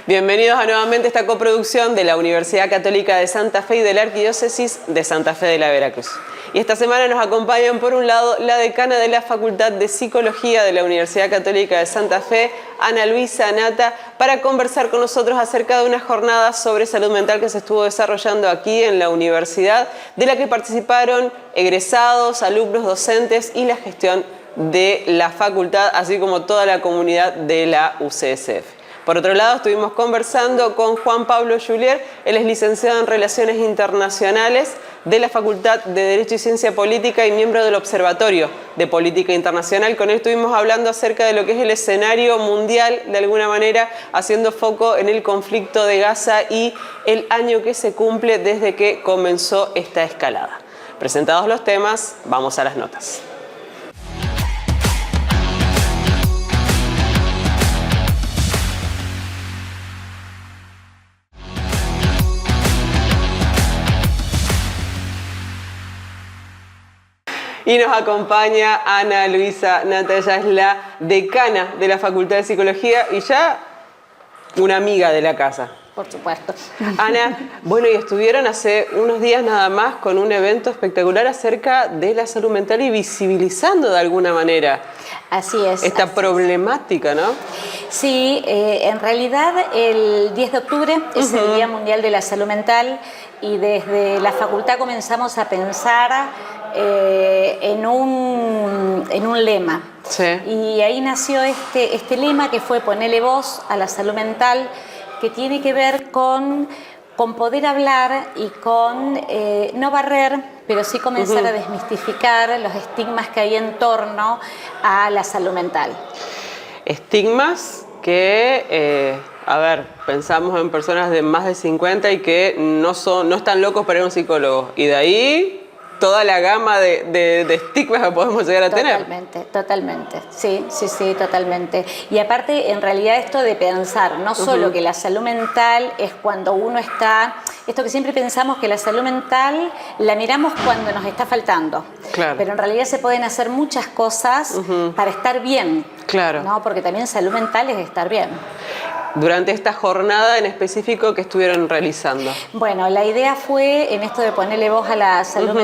Bienvenidos a nuevamente esta coproducción de la Universidad Católica de Santa Fe y de la Arquidiócesis de Santa Fe de la Veracruz. Y esta semana nos acompañan por un lado la decana de la Facultad de Psicología de la Universidad Católica de Santa Fe, Ana Luisa Nata, para conversar con nosotros acerca de una jornada sobre salud mental que se estuvo desarrollando aquí en la universidad, de la que participaron egresados, alumnos, docentes y la gestión de la facultad, así como toda la comunidad de la UCSF. Por otro lado, estuvimos conversando con Juan Pablo Julier, él es licenciado en Relaciones Internacionales de la Facultad de Derecho y Ciencia Política y miembro del Observatorio de Política Internacional. Con él estuvimos hablando acerca de lo que es el escenario mundial, de alguna manera, haciendo foco en el conflicto de Gaza y el año que se cumple desde que comenzó esta escalada. Presentados los temas, vamos a las notas. Y nos acompaña Ana Luisa Nata, ella es la decana de la Facultad de Psicología y ya una amiga de la casa. Por supuesto. Ana, bueno, y estuvieron hace unos días nada más con un evento espectacular acerca de la salud mental y visibilizando de alguna manera Así es. esta problemática, ¿no? Sí, en realidad el 10 de octubre es el Día Mundial de la Salud Mental y desde la facultad comenzamos a pensar en un lema. Sí. Y ahí nació este lema que fue ponerle voz a la salud mental, que tiene que ver con poder hablar y con no barrer, pero sí comenzar a desmistificar los estigmas que hay en torno a la salud mental. Estigmas que, pensamos en personas de más de 50 y que no están locos para ir a un psicólogo. Y de ahí toda la gama de estigmas que podemos llegar a tener. Totalmente. Sí, totalmente. Y aparte, en realidad esto de pensar, no solo que la salud mental es cuando uno está... Esto que siempre pensamos que la salud mental la miramos cuando nos está faltando. Claro. Pero en realidad se pueden hacer muchas cosas para estar bien. Claro. ¿No? Porque también salud mental es estar bien. Durante esta jornada en específico, ¿qué estuvieron realizando? Bueno, la idea fue, en esto de ponerle voz a la salud,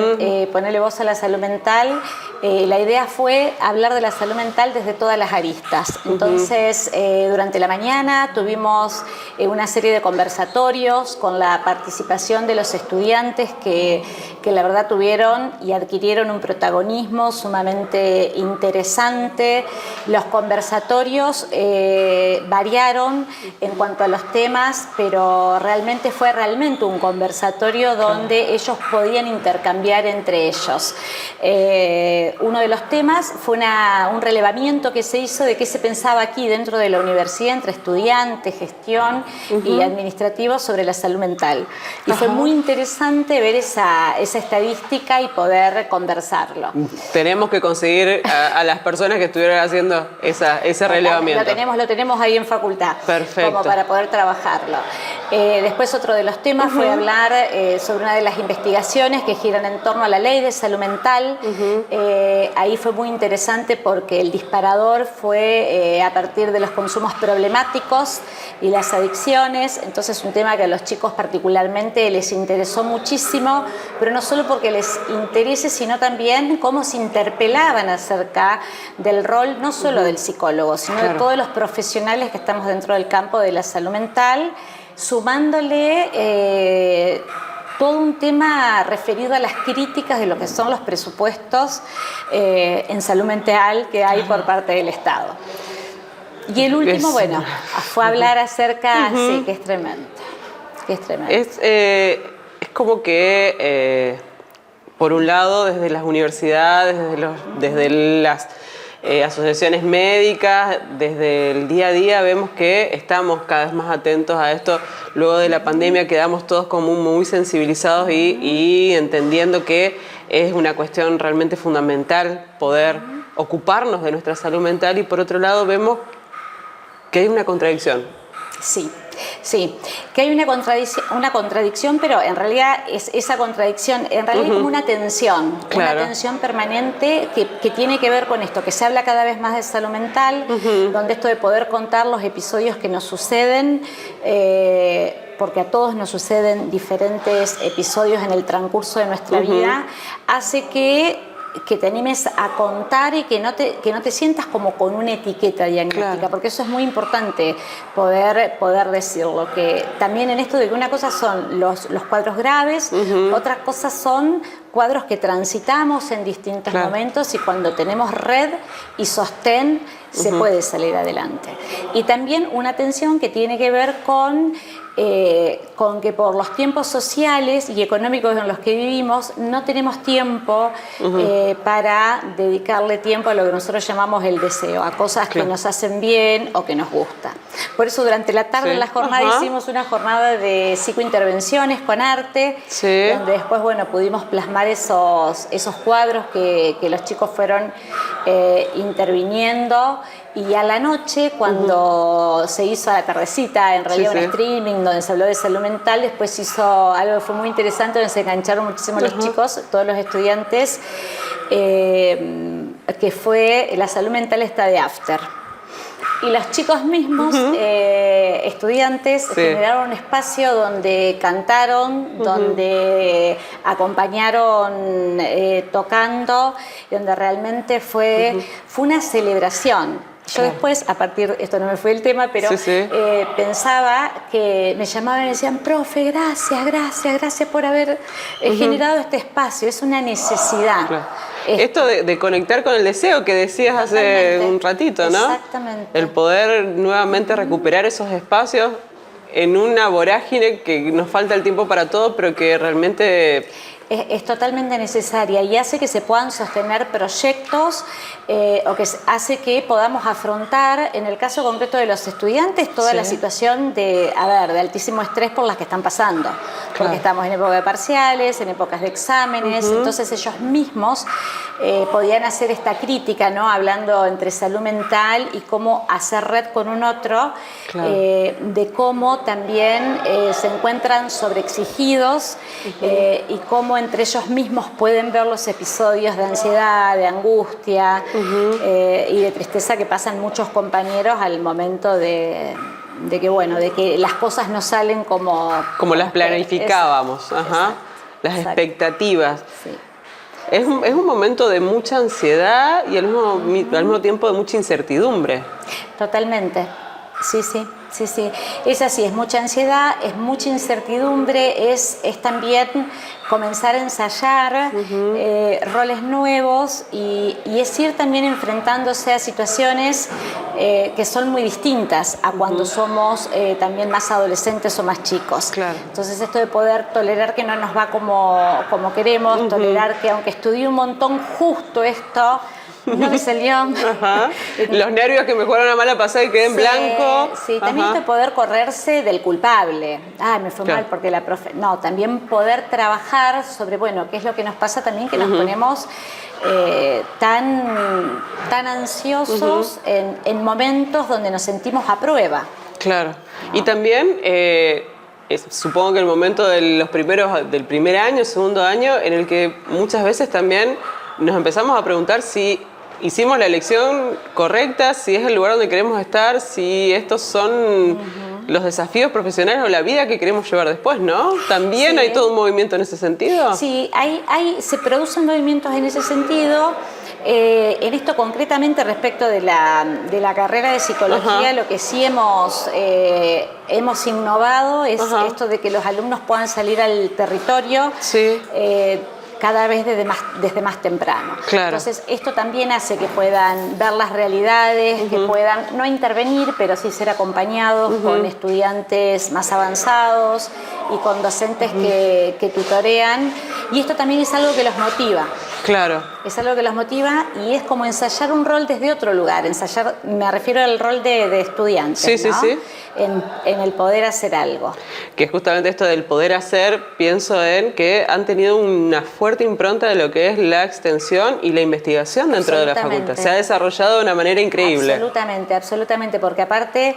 mental, la idea fue hablar de la salud mental desde todas las aristas. Entonces, durante la mañana tuvimos una serie de conversatorios con la participación de los estudiantes que la verdad tuvieron y adquirieron un protagonismo sumamente interesante. Los conversatorios variaron en cuanto a los temas, pero fue realmente un conversatorio donde ellos podían intercambiar entre ellos. Uno de los temas fue un relevamiento que se hizo de qué se pensaba aquí dentro de la universidad entre estudiantes, gestión y administrativos sobre la salud mental. Y fue muy interesante ver esa estadística y poder conversarlo. Tenemos que conseguir a las personas que estuvieron haciendo ese relevamiento. Lo tenemos ahí en facultad. Perfecto. Como para poder trabajarlo. Después otro de los temas fue hablar sobre una de las investigaciones que giran en torno a la ley de salud mental. Ahí fue muy interesante porque el disparador fue a partir de los consumos problemáticos y las adicciones. Entonces un tema que a los chicos particularmente les interesó muchísimo, pero no solo porque les interese, sino también cómo se interpelaban acerca del rol no solo del psicólogo, sino de todos los profesionales que estamos dentro del campo de la salud mental, sumándole todo un tema referido a las críticas de lo que son los presupuestos en salud mental que hay por parte del Estado. Y el último, fue hablar acerca, sí, que es tremendo. Es como que, por un lado, desde las universidades, desde las asociaciones médicas, desde el día a día vemos que estamos cada vez más atentos a esto. Luego de la pandemia quedamos todos como muy sensibilizados y entendiendo que es una cuestión realmente fundamental poder ocuparnos de nuestra salud mental, y por otro lado vemos que hay una contradicción. Sí. Sí, que hay una contradicción, pero en realidad es esa contradicción, en realidad es como una tensión, Claro. una tensión permanente que tiene que ver con esto, que se habla cada vez más de salud mental, donde esto de poder contar los episodios que nos suceden, porque a todos nos suceden diferentes episodios en el transcurso de nuestra vida, hace que te animes a contar y que no te sientas como con una etiqueta diagnóstica, Claro. porque eso es muy importante poder decirlo, que también en esto de que una cosa son los cuadros graves, otras cosas son cuadros que transitamos en distintos Claro. momentos y cuando tenemos red y sostén se puede salir adelante. Y también una tensión que tiene que ver con que por los tiempos sociales y económicos en los que vivimos no tenemos tiempo para dedicarle tiempo a lo que nosotros llamamos el deseo, a cosas que nos hacen bien o que nos gustan. Por eso durante la tarde en la jornada hicimos una jornada de psicointervenciones con arte, donde después pudimos plasmar esos cuadros que los chicos fueron interviniendo. Y a la noche, cuando se hizo a la tardecita, en realidad un streaming donde se habló de salud mental, después se hizo algo que fue muy interesante, donde se engancharon muchísimo los chicos, todos los estudiantes, que fue la salud mental esta de After. Y los chicos mismos, estudiantes, generaron un espacio donde cantaron, donde acompañaron tocando, y donde realmente fue una celebración. Yo después, a partir, esto no me fue el tema, pero pensaba que me llamaban y me decían, profe, gracias por haber generado este espacio, es una necesidad. Claro. Esto de conectar con el deseo que decías hace un ratito, ¿no? Exactamente. El poder nuevamente recuperar esos espacios en una vorágine que nos falta el tiempo para todo, pero que realmente es totalmente necesaria y hace que se puedan sostener proyectos o que hace que podamos afrontar, en el caso concreto de los estudiantes, toda la situación de altísimo estrés por las que están pasando. Porque estamos en época de parciales, en épocas de exámenes, entonces ellos mismos podían hacer esta crítica, ¿no? Hablando entre salud mental y cómo hacer red con un otro, de cómo también se encuentran sobreexigidos y cómo entre ellos mismos pueden ver los episodios de ansiedad, de angustia y de tristeza que pasan muchos compañeros al momento de que las cosas no salen como las planificábamos, las expectativas. Sí. Es un momento de mucha ansiedad y al mismo tiempo de mucha incertidumbre. Totalmente, sí. Es así, es mucha ansiedad, es mucha incertidumbre, es también comenzar a ensayar roles nuevos y es ir también enfrentándose a situaciones que son muy distintas a cuando somos también más adolescentes o más chicos. Claro. Entonces esto de poder tolerar que no nos va como queremos, tolerar que aunque estudié un montón justo esto, no me salió. Los nervios que me jugaron una mala pasada y quedé en blanco. Sí, también esto de poder correrse del culpable. Me fue mal porque la profe... No, también poder trabajar sobre, qué es lo que nos pasa también, que nos ponemos tan ansiosos en momentos donde nos sentimos a prueba. Claro. Y también... supongo que el momento del primer año, segundo año, en el que muchas veces también nos empezamos a preguntar si hicimos la elección correcta, si es el lugar donde queremos estar, si estos son los desafíos profesionales o la vida que queremos llevar después, ¿no? También hay todo un movimiento en ese sentido. Sí, se producen movimientos en ese sentido. En esto concretamente respecto de la carrera de psicología, lo que sí hemos innovado es esto de que los alumnos puedan salir al territorio cada vez desde más temprano. Claro. Entonces esto también hace que puedan ver las realidades, que puedan no intervenir, pero sí ser acompañados con estudiantes más avanzados y con docentes que tutorean. Y esto también es algo que los motiva. Claro. Es algo que los motiva y es como ensayar un rol desde otro lugar. Ensayar, me refiero al rol de estudiante, Sí, ¿no? sí. En el poder hacer algo. Que justamente esto del poder hacer, pienso en que han tenido una fuerte impronta de lo que es la extensión y la investigación dentro de la facultad. Se ha desarrollado de una manera increíble. Absolutamente, absolutamente, porque aparte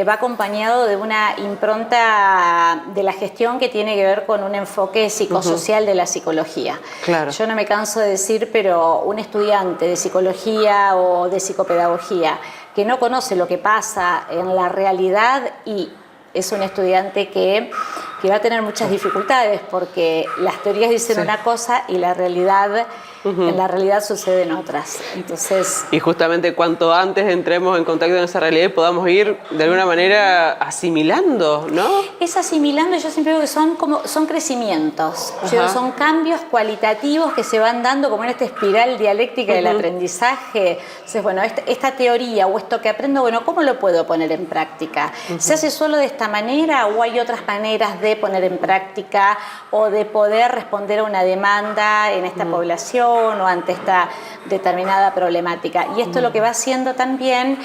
va acompañado de una impronta de la gestión que tiene que ver con un enfoque psicosocial de la psicología. Claro. Yo no me canso de decir, pero un estudiante de psicología o de psicopedagogía que no conoce lo que pasa en la realidad y es un estudiante que va a tener muchas dificultades porque las teorías dicen una cosa y la realidad, en la realidad suceden otras. Entonces, y justamente cuanto antes entremos en contacto con esa realidad y podamos ir de alguna manera asimilando, ¿no? Es asimilando, yo siempre digo que son crecimientos, son cambios cualitativos que se van dando como en esta espiral dialéctica del aprendizaje. Entonces, bueno, esta teoría o esto que aprendo, bueno, ¿cómo lo puedo poner en práctica? ¿Se hace solo de esta manera o hay otras maneras de poner en práctica o de poder responder a una demanda en esta población o ante esta determinada problemática? Y esto lo que va haciendo también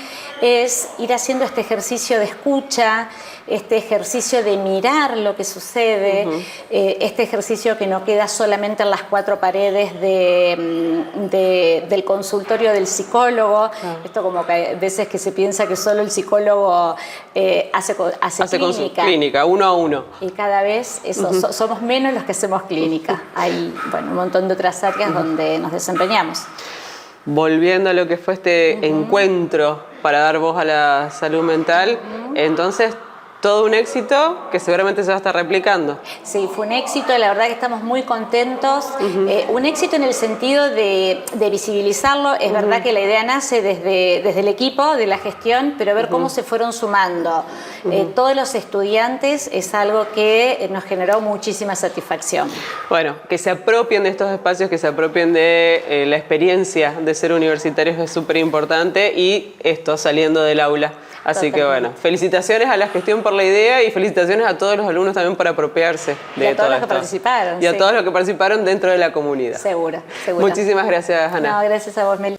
es ir haciendo este ejercicio de escucha, este ejercicio de mirar lo que sucede, este ejercicio que no queda solamente en las cuatro paredes del consultorio del psicólogo. Esto como que hay veces que se piensa que solo el psicólogo hace clínica, uno a uno. Y cada vez somos menos los que hacemos clínica. Hay un montón de otras áreas donde nos desempeñamos. Volviendo a lo que fue este encuentro para dar voz a la salud mental, entonces todo un éxito que seguramente se va a estar replicando. Sí, fue un éxito, la verdad que estamos muy contentos. Un éxito en el sentido de visibilizarlo. Es verdad que la idea nace desde el equipo de la gestión, pero ver cómo se fueron sumando todos los estudiantes es algo que nos generó muchísima satisfacción. Bueno, que se apropien de estos espacios, que se apropien de la experiencia de ser universitarios es súper importante y esto saliendo del aula. Así que bueno, felicitaciones a la gestión por la idea y felicitaciones a todos los alumnos también por apropiarse de todo esto. Y a todos los que participaron. Y a todos los que participaron dentro de la comunidad. Seguro. Muchísimas gracias, Ana. No, gracias a vos, Meli.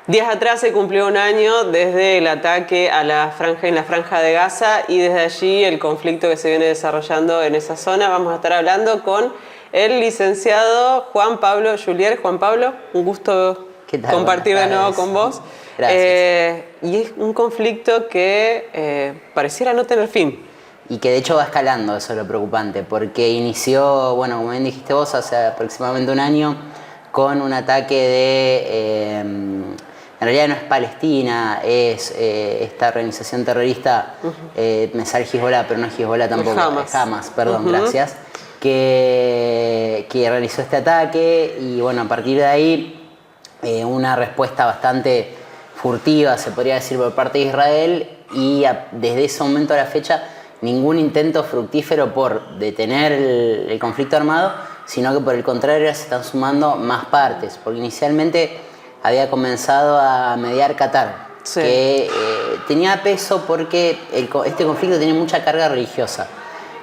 Días atrás se cumplió un año desde el ataque a en la franja de Gaza y desde allí el conflicto que se viene desarrollando en esa zona. Vamos a estar hablando con el licenciado Juan Pablo Julier. Juan Pablo, un gusto compartir de nuevo con vos. Gracias. Y es un conflicto que pareciera no tener fin. Y que de hecho va escalando, eso es lo preocupante, porque inició, bueno, como bien dijiste vos, hace aproximadamente un año con un ataque de... en realidad no es Palestina, es esta organización terrorista, me sale Hezbollah, pero no es Hezbollah tampoco, es Hamas, perdón, gracias, que realizó este ataque y bueno, a partir de ahí una respuesta bastante furtiva, se podría decir, por parte de Israel y desde ese momento a la fecha ningún intento fructífero por detener el conflicto armado, sino que por el contrario se están sumando más partes, porque inicialmente había comenzado a mediar Qatar, que tenía peso porque este conflicto tiene mucha carga religiosa.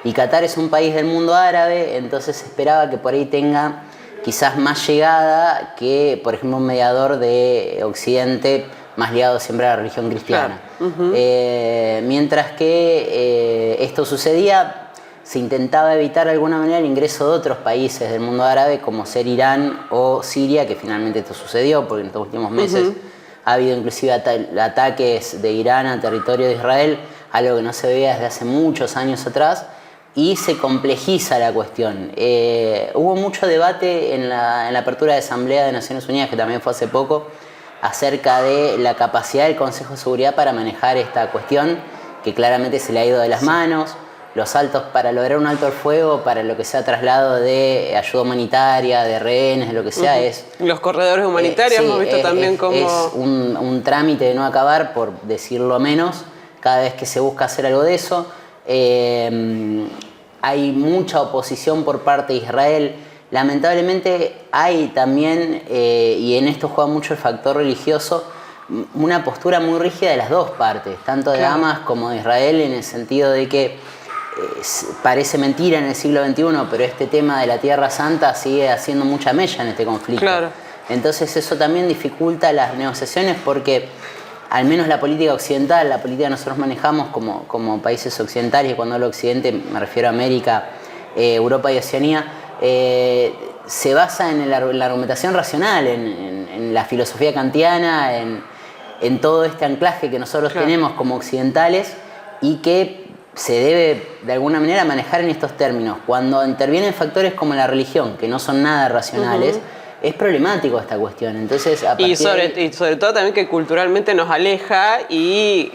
Y Qatar es un país del mundo árabe, entonces se esperaba que por ahí tenga quizás más llegada que, por ejemplo, un mediador de Occidente más ligado siempre a la religión cristiana. Claro. Mientras que esto sucedía, se intentaba evitar de alguna manera el ingreso de otros países del mundo árabe, como ser Irán o Siria, que finalmente esto sucedió, porque en estos últimos meses ha habido inclusive ataques de Irán a territorio de Israel, algo que no se veía desde hace muchos años atrás, y se complejiza la cuestión. Hubo mucho debate en la apertura de Asamblea de Naciones Unidas, que también fue hace poco, acerca de la capacidad del Consejo de Seguridad para manejar esta cuestión, que claramente se le ha ido de las manos. Los altos, para lograr un alto al fuego, para lo que sea traslado de ayuda humanitaria, de rehenes, de lo que sea, es... Los corredores humanitarios hemos visto también como... Es un trámite de no acabar, por decirlo menos, cada vez que se busca hacer algo de eso. Hay mucha oposición por parte de Israel. lamentablemente hay también, y en esto juega mucho el factor religioso, una postura muy rígida de las dos partes, tanto de Hamas como de Israel, en el sentido de que parece mentira en el siglo XXI, pero este tema de la Tierra Santa sigue haciendo mucha mella en este conflicto. Claro. Entonces eso también dificulta las negociaciones porque al menos la política occidental, la política que nosotros manejamos como países occidentales, y cuando hablo occidente me refiero a América, Europa y Oceanía, se basa en la argumentación racional, en la filosofía kantiana, en todo este anclaje que nosotros tenemos como occidentales y que se debe de alguna manera manejar en estos términos. Cuando intervienen factores como la religión, que no son nada racionales, es problemático esta cuestión. Entonces, y sobre todo también que culturalmente nos aleja y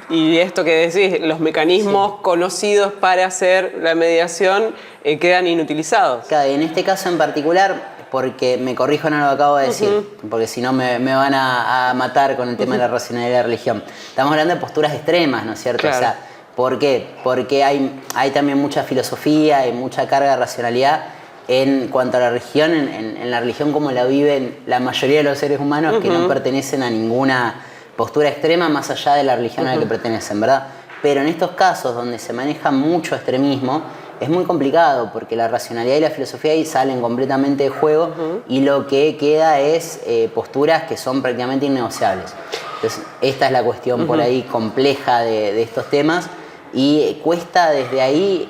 esto que decís, los mecanismos conocidos para hacer la mediación quedan inutilizados. Claro, y en este caso en particular, porque me corrijo en lo que acabo de decir, porque si no me van a matar con el tema de la racionalidad y la religión. Estamos hablando de posturas extremas, ¿no es cierto? Claro. O sea, ¿por qué? Porque hay también mucha filosofía y mucha carga de racionalidad en cuanto a la religión, en la religión como la viven la mayoría de los seres humanos que no pertenecen a ninguna postura extrema más allá de la religión a la que pertenecen, ¿verdad? Pero en estos casos donde se maneja mucho extremismo, es muy complicado porque la racionalidad y la filosofía ahí salen completamente de juego y lo que queda es posturas que son prácticamente innegociables. Entonces, esta es la cuestión por ahí compleja de estos temas y cuesta desde ahí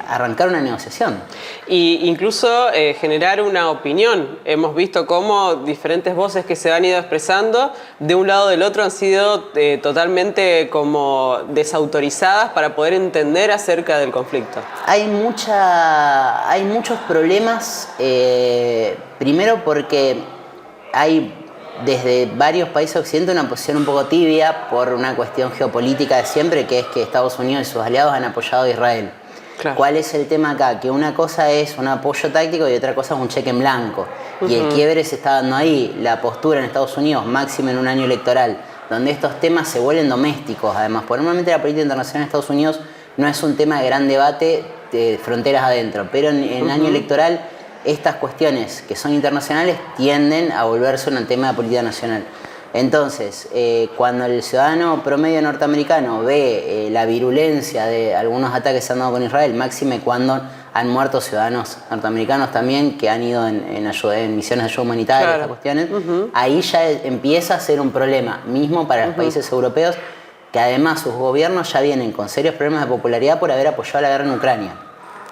arrancar una negociación. Y incluso generar una opinión. Hemos visto cómo diferentes voces que se han ido expresando de un lado o del otro han sido totalmente como desautorizadas para poder entender acerca del conflicto. Hay muchos problemas, primero porque hay desde varios países occidentales una posición un poco tibia por una cuestión geopolítica de siempre, que es que Estados Unidos y sus aliados han apoyado a Israel. Claro. ¿Cuál es el tema acá? Que una cosa es un apoyo táctico y otra cosa es un cheque en blanco. Y el quiebre se está dando ahí. La postura en Estados Unidos, máxima en un año electoral, donde estos temas se vuelven domésticos. Además, porque normalmente la política internacional en Estados Unidos no es un tema de gran debate de fronteras adentro, pero en año electoral estas cuestiones que son internacionales tienden a volverse un tema de política nacional. Entonces, cuando el ciudadano promedio norteamericano ve la virulencia de algunos ataques que se han dado con Israel, máxime cuando han muerto ciudadanos norteamericanos también que han ido en misiones de ayuda humanitaria, estas cuestiones, ahí ya empieza a ser un problema, mismo para los países europeos, que además sus gobiernos ya vienen con serios problemas de popularidad por haber apoyado la guerra en Ucrania.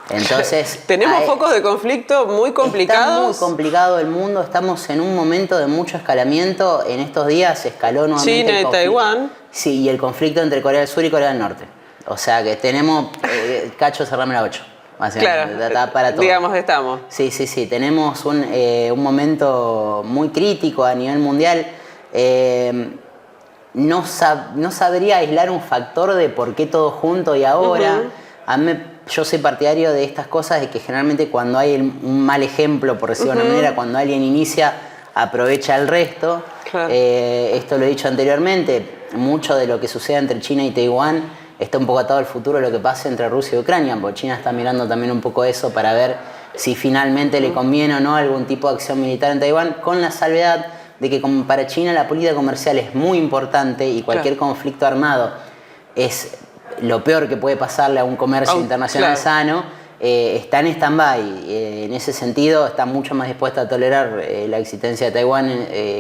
Entonces, tenemos focos de conflicto muy complicados. Está muy complicado el mundo, estamos en un momento de mucho escalamiento. En estos días escaló nuevamente China y Taiwán. Sí, y el conflicto entre Corea del Sur y Corea del Norte. O sea que tenemos cacho, cerrame la 8. Claro, para todo. Digamos, estamos. Sí, tenemos un momento muy crítico a nivel mundial. No sabría aislar un factor de por qué todo junto y ahora. Yo soy partidario de estas cosas, de que generalmente cuando hay un mal ejemplo, por decirlo de una manera, cuando alguien inicia, aprovecha el resto. Claro. Esto lo he dicho anteriormente, mucho de lo que sucede entre China y Taiwán está un poco atado al futuro de lo que pase entre Rusia y Ucrania, porque China está mirando también un poco eso para ver si finalmente le conviene o no algún tipo de acción militar en Taiwán, con la salvedad de que como para China la política comercial es muy importante y cualquier conflicto armado es lo peor que puede pasarle a un comercio internacional sano, está en stand-by. En ese sentido está mucho más dispuesta a tolerar la existencia de Taiwán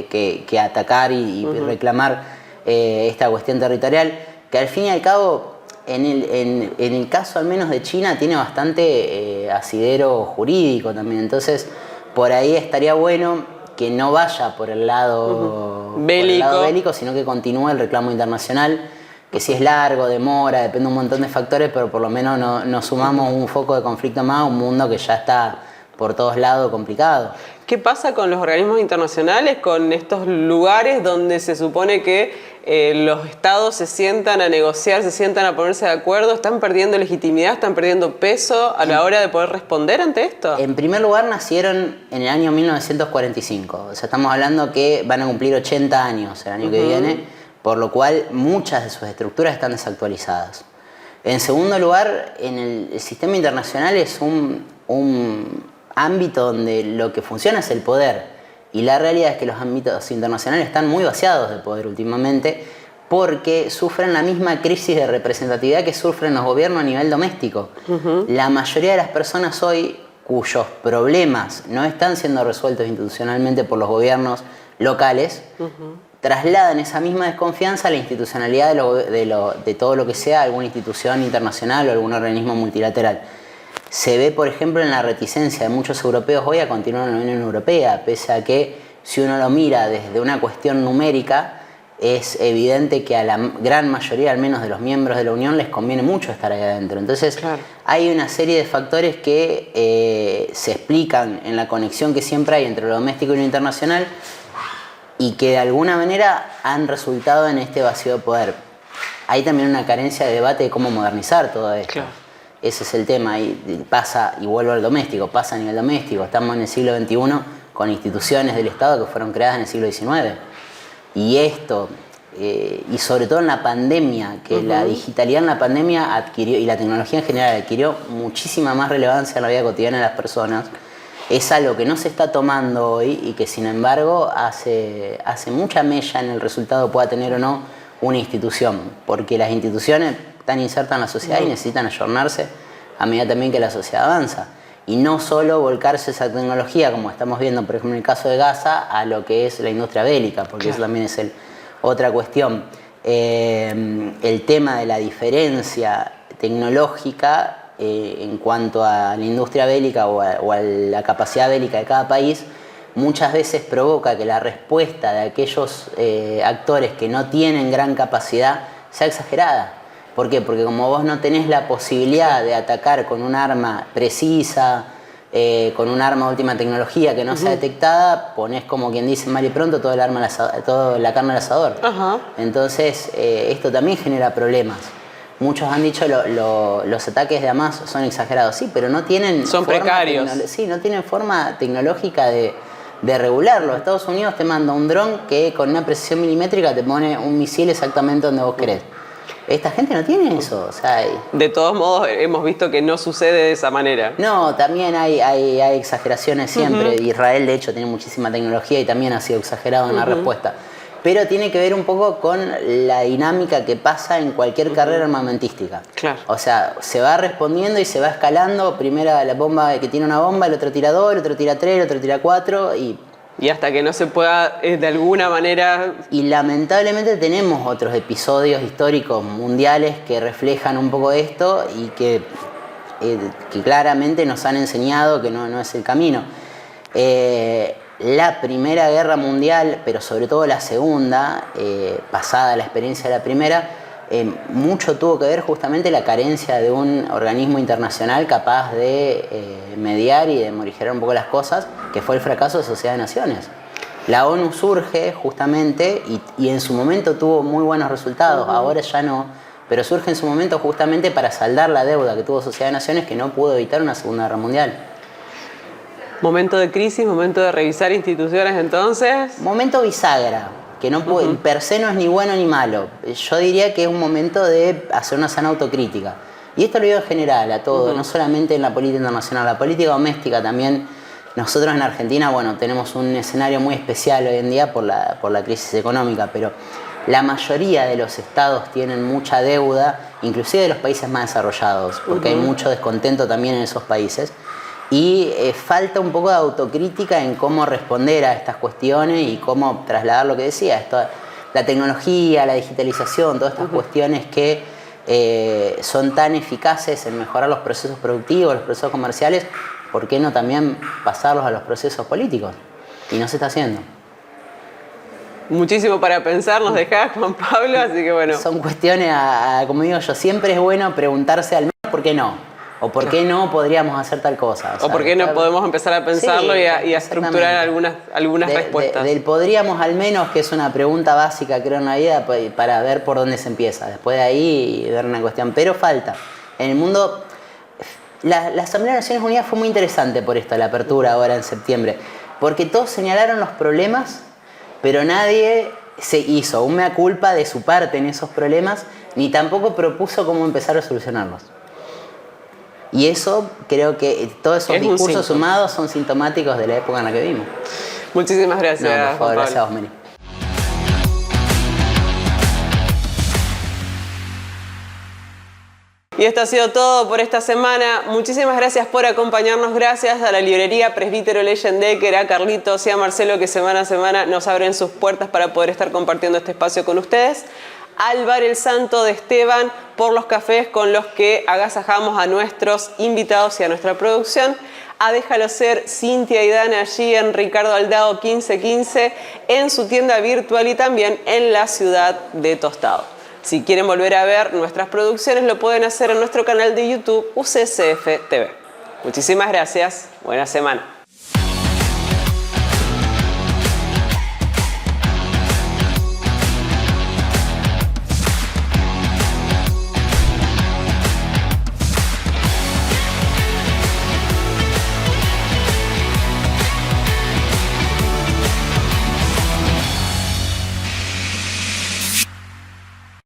que atacar y reclamar esta cuestión territorial, que al fin y al cabo, en el caso al menos de China, tiene bastante asidero jurídico también. Entonces, por ahí estaría bueno que no vaya por el lado bélico, sino que continúe el reclamo internacional, que si es largo, demora, depende de un montón de factores, pero por lo menos nos sumamos un foco de conflicto más a un mundo que ya está por todos lados complicado. ¿Qué pasa con los organismos internacionales, con estos lugares donde se supone que los estados se sientan a negociar, se sientan a ponerse de acuerdo? ¿Están perdiendo legitimidad, están perdiendo peso a la hora de poder responder ante esto? En primer lugar, nacieron en el año 1945. O sea, estamos hablando que van a cumplir 80 años el año que viene, por lo cual muchas de sus estructuras están desactualizadas. En segundo lugar, en el sistema internacional es ámbito donde lo que funciona es el poder. Y la realidad es que los ámbitos internacionales están muy vaciados de poder últimamente porque sufren la misma crisis de representatividad que sufren los gobiernos a nivel doméstico. La mayoría de las personas hoy cuyos problemas no están siendo resueltos institucionalmente por los gobiernos locales, trasladan esa misma desconfianza a la institucionalidad de todo lo que sea alguna institución internacional o algún organismo multilateral. Se ve, por ejemplo, en la reticencia de muchos europeos hoy a continuar en la Unión Europea, pese a que, si uno lo mira desde una cuestión numérica, es evidente que a la gran mayoría, al menos de los miembros de la Unión, les conviene mucho estar ahí adentro. Entonces, hay una serie de factores que se explican en la conexión que siempre hay entre lo doméstico y lo internacional y que de alguna manera han resultado en este vacío de poder. Hay también una carencia de debate de cómo modernizar todo esto. Ese es el tema, y pasa, y vuelvo al doméstico, pasa a nivel doméstico. Estamos en el siglo XXI con instituciones del Estado que fueron creadas en el siglo XIX. Y esto, y sobre todo en la pandemia, que la digitalidad en la pandemia adquirió, y la tecnología en general adquirió muchísima más relevancia en la vida cotidiana de las personas, es algo que no se está tomando hoy y que sin embargo hace mucha mella en el resultado que pueda tener o no una institución, porque las instituciones están insertas en la sociedad y necesitan ayornarse a medida también que la sociedad avanza. Y no solo volcarse esa tecnología, como estamos viendo, por ejemplo, en el caso de Gaza, a lo que es la industria bélica, porque eso también es otra cuestión. El tema de la diferencia tecnológica en cuanto a la industria bélica o a la capacidad bélica de cada país, muchas veces provoca que la respuesta de aquellos actores que no tienen gran capacidad sea exagerada. ¿Por qué? Porque como vos no tenés la posibilidad de atacar con un arma precisa, con un arma de última tecnología que no sea detectada, ponés, como quien dice mal y pronto, toda la carne al asador. Entonces, esto también genera problemas. Muchos han dicho los ataques de Hamas son exagerados, sí, pero no tienen... Son precarios. Sí, no tienen forma tecnológica de regularlo. Estados Unidos te manda un dron que con una precisión milimétrica te pone un misil exactamente donde vos querés. Esta gente no tiene eso. O sea, de todos modos, hemos visto que no sucede de esa manera. No, también hay exageraciones siempre. Israel, de hecho, tiene muchísima tecnología y también ha sido exagerado en la respuesta. Pero tiene que ver un poco con la dinámica que pasa en cualquier carrera armamentística. O sea, se va respondiendo y se va escalando. Primero la bomba que tiene una bomba, el otro tira dos, el otro tira tres, el otro tira cuatro y hasta que no se pueda, de alguna manera... Y lamentablemente tenemos otros episodios históricos mundiales que reflejan un poco esto y que claramente nos han enseñado que no es el camino. La Primera Guerra Mundial, pero sobre todo la Segunda, pasada la experiencia de la Primera, mucho tuvo que ver justamente la carencia de un organismo internacional capaz de mediar y de morigerar un poco las cosas, que fue el fracaso de Sociedad de Naciones. La ONU surge justamente y en su momento tuvo muy buenos resultados, ahora ya no, pero surge en su momento justamente para saldar la deuda que tuvo Sociedad de Naciones, que no pudo evitar una Segunda Guerra Mundial. Momento de crisis, momento de revisar instituciones entonces. Momento bisagra, que no puede, per se no es ni bueno ni malo. Yo diría que es un momento de hacer una sana autocrítica. Y esto lo digo en general a todo, no solamente en la política internacional, la política doméstica también. Nosotros en Argentina, bueno, tenemos un escenario muy especial hoy en día por la crisis económica, pero la mayoría de los estados tienen mucha deuda, inclusive de los países más desarrollados, porque hay mucho descontento también en esos países. Y falta un poco de autocrítica en cómo responder a estas cuestiones y cómo trasladar lo que decía, esto, la tecnología, la digitalización, todas estas cuestiones que son tan eficaces en mejorar los procesos productivos, los procesos comerciales, ¿por qué no también pasarlos a los procesos políticos? Y no se está haciendo. Muchísimo para pensar nos dejás, Juan Pablo, así que bueno. Son cuestiones, como digo yo, siempre es bueno preguntarse al menos por qué no. O por qué no podríamos hacer tal cosa. O por qué no podemos empezar a pensarlo y a estructurar algunas respuestas. Del podríamos al menos, que es una pregunta básica creo en la vida, para ver por dónde se empieza. Después de ahí ver una cuestión. Pero falta. En el mundo, la Asamblea de Naciones Unidas fue muy interesante por esto, la apertura ahora en septiembre. Porque todos señalaron los problemas, pero nadie se hizo un mea culpa de su parte en esos problemas, ni tampoco propuso cómo empezar a solucionarlos. Y eso, creo que todos esos Es un discursos síntoma. sumados son sintomáticos de la época en la que vivimos. Muchísimas gracias, No, por Juan favor, Pablo. gracias a vos, Meli. Y esto ha sido todo por esta semana. Muchísimas gracias por acompañarnos. Gracias a la librería Presbítero Leyendecker, a Carlitos y a Marcelo, que semana a semana nos abren sus puertas para poder estar compartiendo este espacio con ustedes. Al Bar El Santo de Esteban por los cafés con los que agasajamos a nuestros invitados y a nuestra producción. A Déjalo Ser, Cintia y Dana, allí en Ricardo Aldao 1515, en su tienda virtual y también en la ciudad de Tostado. Si quieren volver a ver nuestras producciones, lo pueden hacer en nuestro canal de YouTube UCSF TV. Muchísimas gracias. Buena semana.